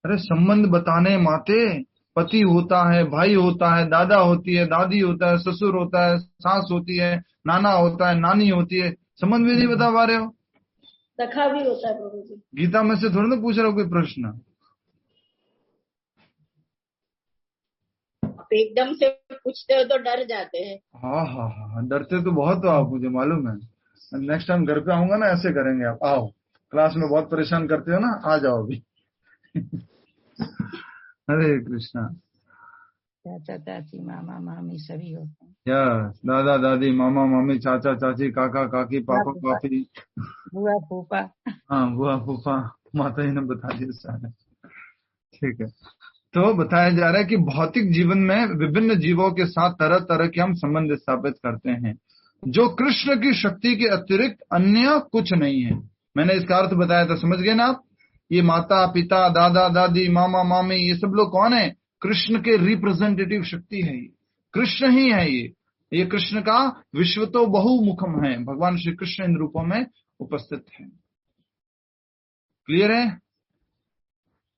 अरे संबंध बताने माते, पति होता है, भाई होता है, दादा होती है, दादी होता है, ससुर होता है, सास होती है, नाना होता है, नानी होती है। संबंध भी नहीं बता पा रहे हो? सखा भी होता है प्रभु जी। गीता में से थोड़ी ना पूछ रहा हूँ कोई प्रश्न। आप एकदम से पूछते हो तो डर जाते हैं। हाँ हाँ हाँ, डरते तो बहुत हो आप, मुझे मालूम है। नेक्स्ट टाइम घर पे आऊंगा ना, ऐसे करेंगे आप। आओ, क्लास में बहुत परेशान करते हो ना, आ जाओ अभी। हरे कृष्णा। चाचा चाची मामा मामी सभी होते हैं। यस, दादा दादी मामा मामी चाचा चाची काका काकी पापा पापी बुआ फूफा। हाँ, बुआ फूफा, माता जी ने बता दिया सारे। ठीक है, तो बताया जा रहा है कि भौतिक जीवन में विभिन्न जीवों के साथ तरह तरह के हम संबंध स्थापित करते हैं जो कृष्ण की शक्ति के अतिरिक्त अन्य कुछ नहीं है। मैंने इसका अर्थ बताया था, समझ गए ना आप? ये माता पिता दादा दादी मामा मामी ये सब लोग कौन है? कृष्ण के रिप्रेजेंटेटिव शक्ति है, ये कृष्ण ही है। ये कृष्ण का विश्व तो बहुमुखम है। भगवान श्री कृष्ण इन रूपों में उपस्थित है। क्लियर है?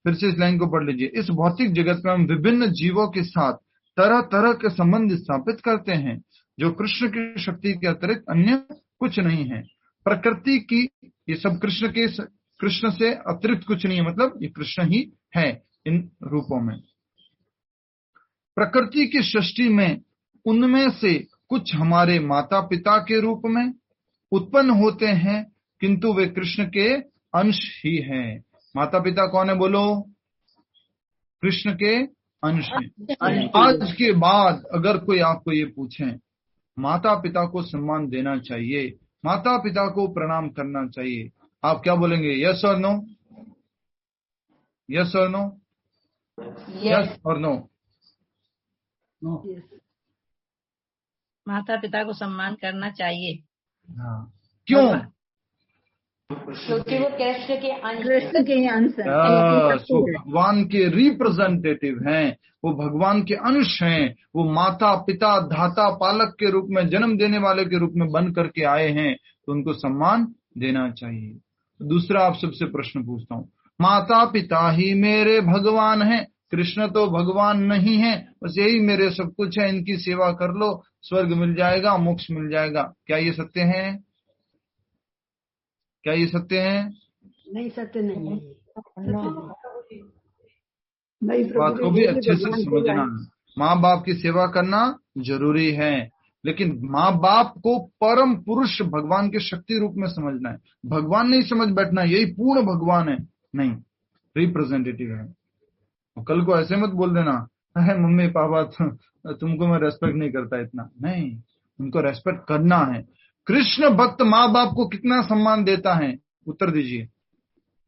फिर से इस लाइन को पढ़ लीजिए। इस भौतिक जगत में हम विभिन्न जीवों के साथ तरह तरह के संबंध स्थापित करते हैं जो कृष्ण की शक्ति के अतिरिक्त अन्य कुछ नहीं है। प्रकृति की ये सब कृष्ण से अतिरिक्त कुछ नहीं है, मतलब ये कृष्ण ही है इन रूपों में। प्रकृति की सृष्टि में उनमें से कुछ हमारे माता पिता के रूप में उत्पन्न होते हैं, किंतु वे कृष्ण के अंश ही हैं। माता पिता कौन है बोलो? कृष्ण के अंश हैं। आज के बाद अगर कोई आपको ये पूछे माता पिता को सम्मान देना चाहिए, माता पिता को प्रणाम करना चाहिए, आप क्या बोलेंगे? यस और नो? यस और नो? यस और नो? माता पिता को सम्मान करना चाहिए। हाँ, क्यों? क्योंकि वो कृष्ण के अंश हैं। वो भगवान के रिप्रेजेंटेटिव हैं, वो भगवान के अंश हैं, वो माता पिता धाता पालक के रूप में, जन्म देने वाले के रूप में बन करके आए हैं, तो उनको सम्मान देना चाहिए। दूसरा आप सबसे प्रश्न पूछता हूँ, माता पिता ही मेरे भगवान हैं, कृष्ण तो भगवान नहीं है, बस यही मेरे सब कुछ है, इनकी सेवा कर लो स्वर्ग मिल जाएगा, मोक्ष मिल जाएगा। क्या ये सत्य है? क्या ये सत्य है? नहीं, सत्य नहीं है। बात को भी अच्छे से समझना है। माँ बाप की सेवा करना जरूरी है, लेकिन माँ बाप को परम पुरुष भगवान के शक्ति रूप में समझना है। भगवान नहीं समझ बैठना यही पूर्ण भगवान है, नहीं, रिप्रेजेंटेटिव है। और कल को ऐसे मत बोल देना है मम्मी पापा तुमको मैं रेस्पेक्ट नहीं करता इतना, नहीं, उनको रेस्पेक्ट करना है। कृष्ण भक्त माँ बाप को कितना सम्मान देता है, उत्तर दीजिए।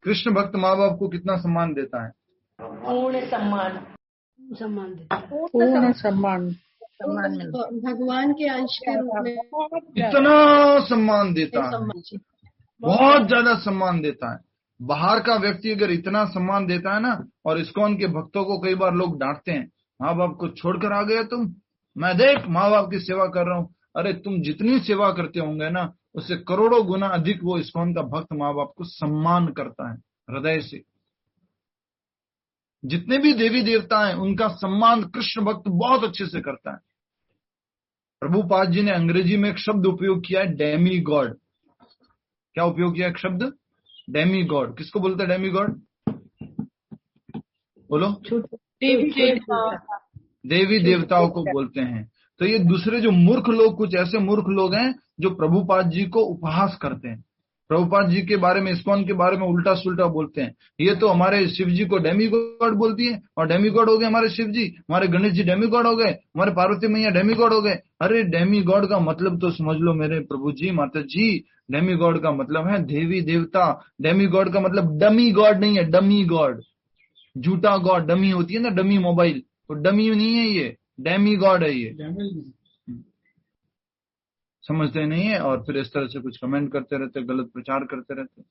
कृष्ण भक्त माँ बाप को कितना सम्मान देता है? पूर्ण सम्मान देता है, पूर्ण सम्मान भगवान के अंश के रूप में इतना सम्मान देता है, बहुत ज्यादा सम्मान देता है। बाहर का व्यक्ति अगर इतना सम्मान देता है ना, और इस्कॉन के भक्तों को कई बार लोग डांटते हैं, माँ बाप को छोड़कर आ गए तुम, मैं देख माँ बाप की सेवा कर रहा हूँ। अरे तुम जितनी सेवा करते होंगे ना, उससे करोड़ों गुना अधिक वो इस्कॉन का भक्त माँ बाप को सम्मान करता है हृदय से। जितने भी देवी देवता हैं उनका सम्मान कृष्ण भक्त बहुत अच्छे से करता है। प्रभुपाद जी ने अंग्रेजी में एक शब्द उपयोग किया है, डेमी गॉड। क्या उपयोग किया एक शब्द? Demi God. किसको बोलते हैं डेमी गॉड? बोलो। देवी देवताओं को बोलते हैं। तो ये दूसरे जो मूर्ख लोग, कुछ ऐसे मूर्ख लोग हैं जो प्रभुपाद जी को उपहास करते हैं, प्रभुपाद जी के बारे में, इस्कॉन के बारे में उल्टा सुल्टा बोलते हैं। ये तो हमारे शिव जी को डेमी गॉड बोलती है, और डेमी गॉड हो गए हमारे शिव जी, हमारे गणेश जी डेमी गॉड हो गए, हमारे पार्वती मैया डेमी गॉड हो गए। अरे डेमी गॉड का मतलब तो समझ लो मेरे प्रभु जी, माता जी। डेमी गॉड का मतलब है देवी देवता। डेमी गॉड का मतलब डमी गॉड नहीं है, डमी गॉड, झूठा गॉड। डमी होती है ना, डमी मोबाइल, तो डमी नहीं है ये, डेमी गॉड है ये। समझते नहीं है, और फिर इस तरह से कुछ कमेंट करते रहते, गलत प्रचार करते रहते।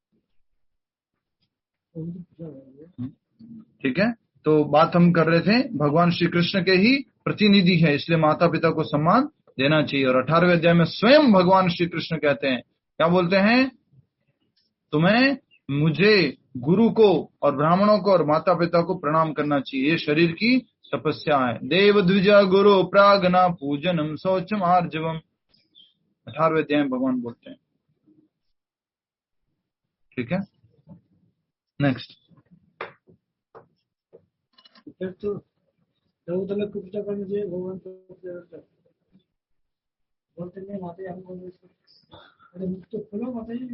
ठीक है, तो बात हम कर रहे थे भगवान श्री कृष्ण के ही प्रतिनिधि है, इसलिए माता पिता को सम्मान देना चाहिए। और 18वें अध्याय में स्वयं भगवान श्री कृष्ण कहते हैं, क्या बोलते हैं? तुम्हें, मुझे, गुरु को और ब्राह्मणों को और माता पिता को प्रणाम करना चाहिए, ये शरीर की तपस्या है। देव द्विजा गुरु प्रागना पूजनम शौचम आर्जवम, 18वें अध्याय में भगवान बोलते हैं। ठीक है, नेक्स्ट। तो को पूजा करने चाहिए भगवान को बोलते नहीं माता हमको, अरे मुझ तो खोलो माता जी।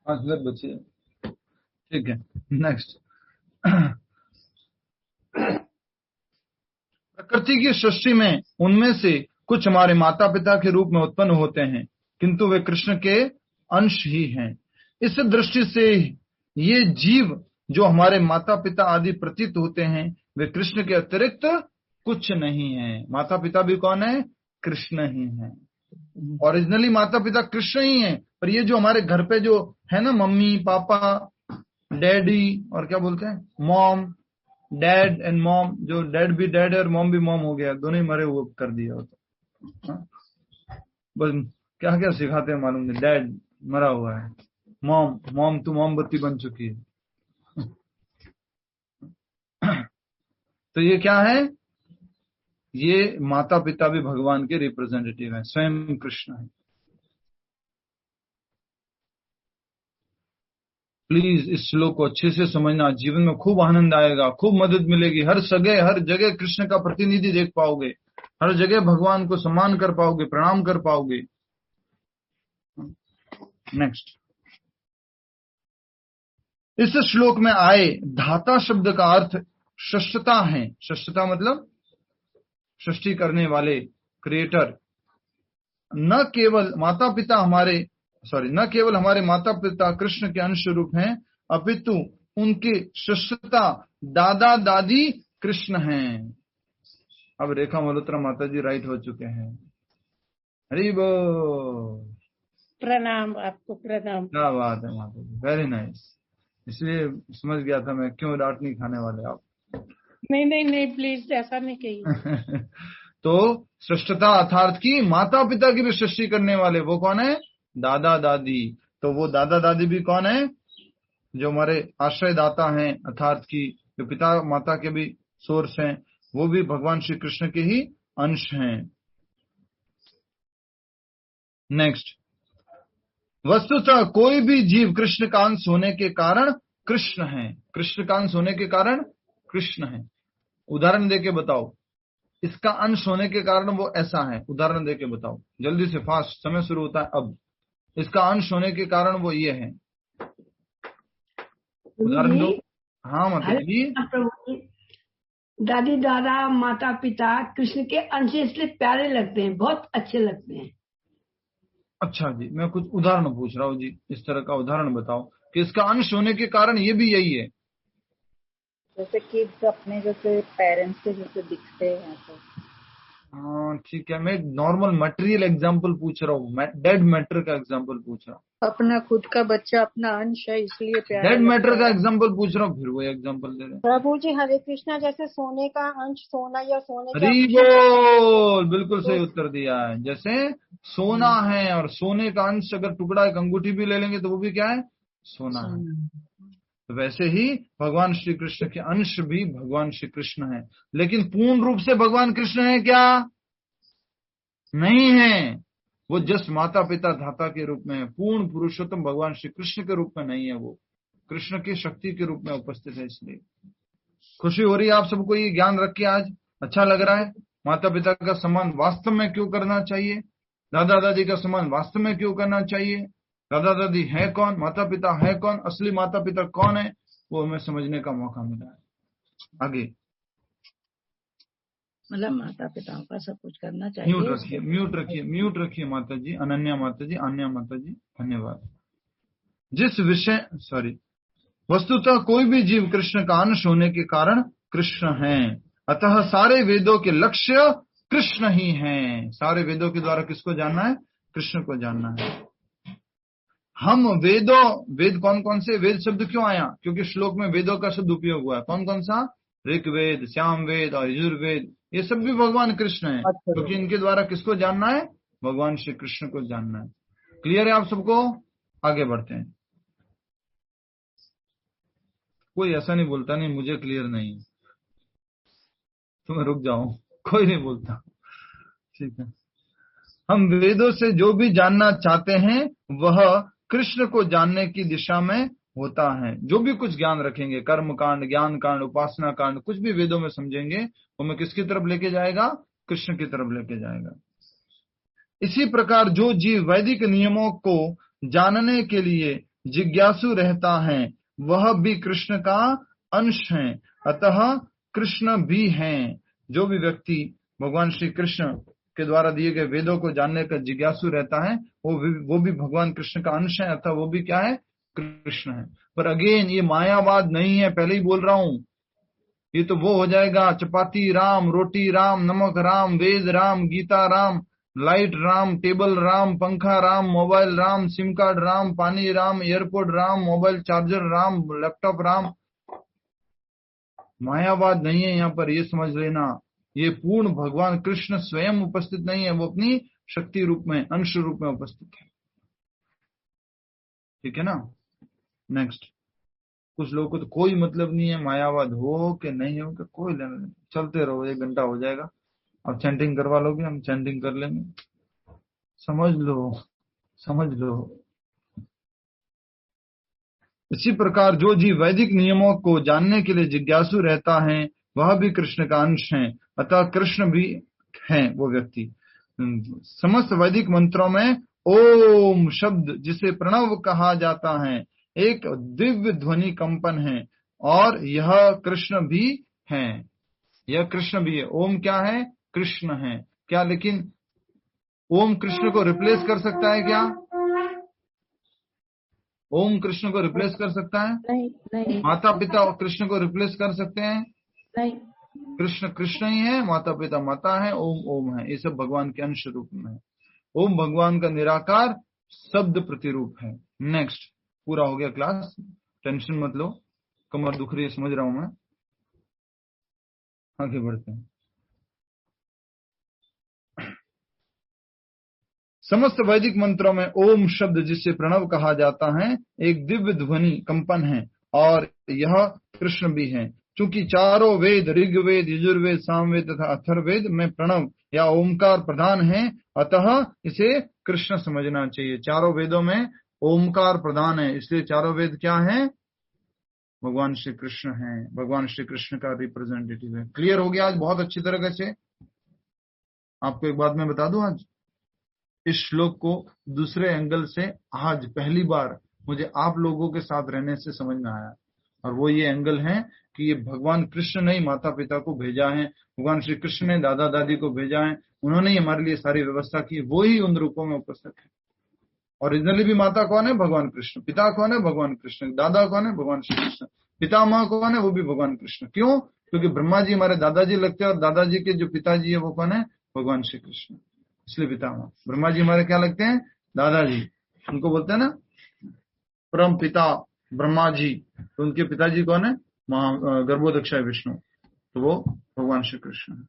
5 मिनट बचे, ठीक है, नेक्स्ट। प्रकृति की सृष्टि में उनमें से कुछ हमारे माता पिता के रूप में उत्पन्न होते हैं, किंतु वे कृष्ण के अंश ही हैं। इस दृष्टि से ये जीव जो हमारे माता पिता आदि प्रतीत होते हैं, वे कृष्ण के अतिरिक्त कुछ नहीं है। माता पिता भी कौन है? कृष्ण ही है। ओरिजिनली माता पिता कृष्ण ही है, पर ये जो हमारे घर पे जो है ना, मम्मी पापा, डैडी, और क्या बोलते हैं, मॉम, डैड एंड मॉम, जो डैड भी डैड और मॉम भी मॉम हो गया, दोनों ही मरे हुए कर दिया होता। बस क्या क्या सिखाते हैं मालूम नहीं। डैड मरा हुआ है, मॉम तू मोमबत्ती बन चुकी है। तो ये क्या है? ये माता पिता भी भगवान के रिप्रेजेंटेटिव हैं, स्वयं कृष्ण है। प्लीज इस श्लोक को अच्छे से समझना, जीवन में खूब आनंद आएगा, खूब मदद मिलेगी। हर जगह कृष्ण का प्रतिनिधि देख पाओगे, हर जगह भगवान को सम्मान कर पाओगे, प्रणाम कर पाओगे। नेक्स्ट, इस श्लोक में आए धाता शब्द का अर्थ सृष्टता है। सृष्टता मतलब सृष्टि करने वाले, क्रिएटर। न केवल हमारे माता पिता कृष्ण के अंश रूप हैं, अपितु उनके सृष्टता दादा दादी कृष्ण हैं। अब रेखा मल्होत्रा माता जी राइट हो चुके हैं। हरि बोल, प्रणाम आपको, प्रणाम। क्या बात है माता जी, वेरी नाइस। इसलिए समझ गया था मैं क्यों डांट नहीं खाने वाले आप। नहीं प्लीज ऐसा नहीं कहिए। तो सृष्टता अर्थात की माता पिता की भी सृष्टि करने वाले वो कौन है? दादा दादी। तो वो दादा दादी भी कौन है? जो हमारे आश्रय दाता हैं, अर्थात की जो पिता माता के भी सोर्स हैं, वो भी भगवान श्री कृष्ण के ही अंश हैं। नेक्स्ट, वस्तुतः कोई भी जीव कृष्ण का अंश होने के कारण कृष्ण है। कृष्ण का अंश होने के कारण कृष्ण है। उदाहरण देके बताओ, इसका अंश होने के कारण वो ऐसा है। उदाहरण देके बताओ, जल्दी से, फास्ट, समय शुरू होता है अब। इसका अंश होने के कारण वो ये है, उदाहरण दो। हाँ माता जी। दादी दादा माता पिता कृष्ण के अंश इसलिए प्यारे लगते हैं, बहुत अच्छे लगते हैं। अच्छा जी, मैं कुछ उदाहरण पूछ रहा हूँ जी, इस तरह का उदाहरण बताओ कि इसका अंश होने के कारण ये भी यही है। जैसे किड्स अपने जैसे पेरेंट्स के जैसे दिखते हैं तो। हाँ ठीक है, मैं नॉर्मल मटेरियल एग्जांपल पूछ रहा हूँ, डेड मैटर का एग्जांपल पूछ रहा हूँ। अपना खुद का बच्चा अपना अंश है इसलिए प्यारा। डेड मैटर का एग्जांपल पूछ रहा हूँ, फिर वो एग्जांपल दे रहे हैं। प्रभु जी हरे कृष्णा, जैसे सोने का अंश सोना या सोने का हरी बोल, बिल्कुल सही उत्तर दिया है। जैसे सोना है और सोने का अंश अगर टुकड़ा एक अंगूठी भी ले लेंगे तो वो भी क्या है, सोना है। तो वैसे ही भगवान श्री कृष्ण के अंश भी भगवान श्री कृष्ण है, लेकिन पूर्ण रूप से भगवान कृष्ण है क्या, नहीं है। वो जस्ट माता पिता धाता के रूप में है, पूर्ण पुरुषोत्तम भगवान श्री कृष्ण के रूप में नहीं है, वो कृष्ण की शक्ति के रूप में उपस्थित है। इसलिए खुशी हो रही है आप सबको ये ज्ञान रख के, आज अच्छा लग रहा है। माता पिता का सम्मान वास्तव में क्यों करना चाहिए, दादा दादी का सम्मान वास्तव में क्यों करना चाहिए, दादा दादी है कौन, माता पिता है कौन, असली माता पिता कौन है, वो हमें समझने का मौका मिला है। आगे मतलब माता पिताओं का सब कुछ करना चाहिए। म्यूट रखिए, म्यूट रखिए, म्यूट रखिए माता जी, अनन्या माता जी, अन्या माता जी, धन्यवाद। जिस विषय वस्तुतः कोई भी जीव कृष्ण का अंश होने के कारण कृष्ण है, अतः सारे वेदों के लक्ष्य कृष्ण ही हैं। सारे वेदों के द्वारा किसको जानना है, कृष्ण को जानना है। हम वेद कौन कौन से, वेद शब्द क्यों आया, क्योंकि श्लोक में वेदों का शब्द उपयोग हुआ है। कौन कौन सा, ऋग्वेद, सामवेद और यजुर्वेद, ये सब भी भगवान कृष्ण है, क्योंकि इनके द्वारा किसको जानना है, भगवान श्री कृष्ण को जानना है। क्लियर है आप सबको, आगे बढ़ते हैं। कोई ऐसा नहीं बोलता नहीं मुझे क्लियर नहीं, तुम्हें रुक जाओ, कोई नहीं बोलता, ठीक है। हम वेदों से जो भी जानना चाहते हैं वह कृष्ण को जानने की दिशा में होता है। जो भी कुछ ज्ञान रखेंगे, कर्म कांड, ज्ञान कांड, उपासना कांड, कुछ भी वेदों में समझेंगे, वो हमें किसकी तरफ लेके जाएगा, कृष्ण की तरफ लेके जाएगा। इसी प्रकार जो जीव वैदिक नियमों को जानने के लिए जिज्ञासु रहता है वह भी कृष्ण का अंश है, अतः कृष्ण भी हैं। जो भी व्यक्ति भगवान श्री कृष्ण के द्वारा दिए गए वेदों को जानने का जिज्ञासु रहता है वो भी भगवान कृष्ण का अंश है, अतः वो भी क्या है, कृष्ण है। पर अगेन ये मायावाद नहीं है, पहले ही बोल रहा हूं, ये तो वो हो जाएगा चपाती राम, रोटी राम, नमक राम, वेद राम, गीता राम, लाइट राम, टेबल राम, पंखा Ram, mobile Ram, SIM card Ram, पानी Ram, airport Ram, mobile charger Ram, laptop Ram. मायावाद नहीं है यहाँ पर, ये समझ लेना। ये पूर्ण भगवान कृष्ण स्वयं उपस्थित नहीं है, वो अपनी शक्ति रूप में, अंश रूप में उपस्थित है। ठीक है ना। नेक्स्ट, कुछ लोगों को तो कोई मतलब नहीं है मायावाद हो कि नहीं हो, कि कोई लेना नहीं, चलते रहो, 1 घंटा हो जाएगा। अब चैंटिंग करवा लोगे, हम चैंटिंग कर लेंगे, समझ लो, समझ लो। इसी प्रकार जो जीव वैदिक नियमों को जानने के लिए जिज्ञासु रहता है वह भी कृष्ण का अंश है, अतः कृष्ण भी है वो व्यक्ति। समस्त वैदिक मंत्रों में ओम शब्द जिसे प्रणव कहा जाता है एक दिव्य ध्वनि कंपन है, और यह कृष्ण भी है, यह कृष्ण भी है। ओम क्या है, कृष्ण है क्या, लेकिन ओम कृष्ण को रिप्लेस कर सकता है क्या, ओम कृष्ण को रिप्लेस कर सकता है, नहीं। माता पिता कृष्ण को रिप्लेस कर सकते हैं, नहीं। कृष्ण कृष्ण ही है, माता पिता माता है, ओम ओम है, ये सब भगवान के अंश रूप में है। ओम भगवान का निराकार शब्द प्रतिरूप है। नेक्स्ट, पूरा हो गया क्लास, टेंशन मत लो, कमर दुख रही है समझ रहा हूं मैं, आगे बढ़ते हैं। समस्त वैदिक मंत्रों में ओम शब्द जिसे प्रणव कहा जाता है एक दिव्य ध्वनि कंपन है, और यह कृष्ण भी है। क्योंकि चारों वेद, ऋग्वेद, यजुर्वेद, सामवेद तथा अथर्ववेद में प्रणव या ओमकार प्रधान है, अतः इसे कृष्ण समझना चाहिए। चारों वेदों में ओमकार प्रधान है, इसलिए चारों वेद क्या है, भगवान श्री कृष्ण हैं, भगवान श्री कृष्ण का रिप्रेजेंटेटिव है। क्लियर हो गया आज बहुत अच्छी तरह से। आपको एक बात मैं बता दूं, आज इस श्लोक को दूसरे एंगल से आज पहली बार मुझे आप लोगों के साथ रहने से समझ में आया, और वो ये एंगल है कि ये भगवान कृष्ण ने ही माता पिता को भेजा है, भगवान श्री कृष्ण ने दादा दादी को भेजा है, उन्होंने ही हमारे लिए सारी व्यवस्था की, वो ही उन रूपों में उपस्थित है। ओरिजिनली भी माता कौन है? भगवान कृष्ण। पिता कौन है? भगवान कृष्ण। दादा कौन है? भगवान श्री कृष्ण। पितामह कौन है? वो भी भगवान कृष्ण। क्यों? क्योंकि ब्रह्मा जी हमारे दादाजी लगते हैं, और दादाजी के जो पिताजी है वो कौन है? भगवान श्री कृष्ण। इसलिए पितामह। ब्रह्मा जी हमारे क्या लगते हैं? दादाजी। उनको बोलते हैं ना परम पिता ब्रह्मा जी, तो उनके पिताजी कौन है? गर्भोदक्षाय विष्णु, तो वो भगवान श्री कृष्ण है।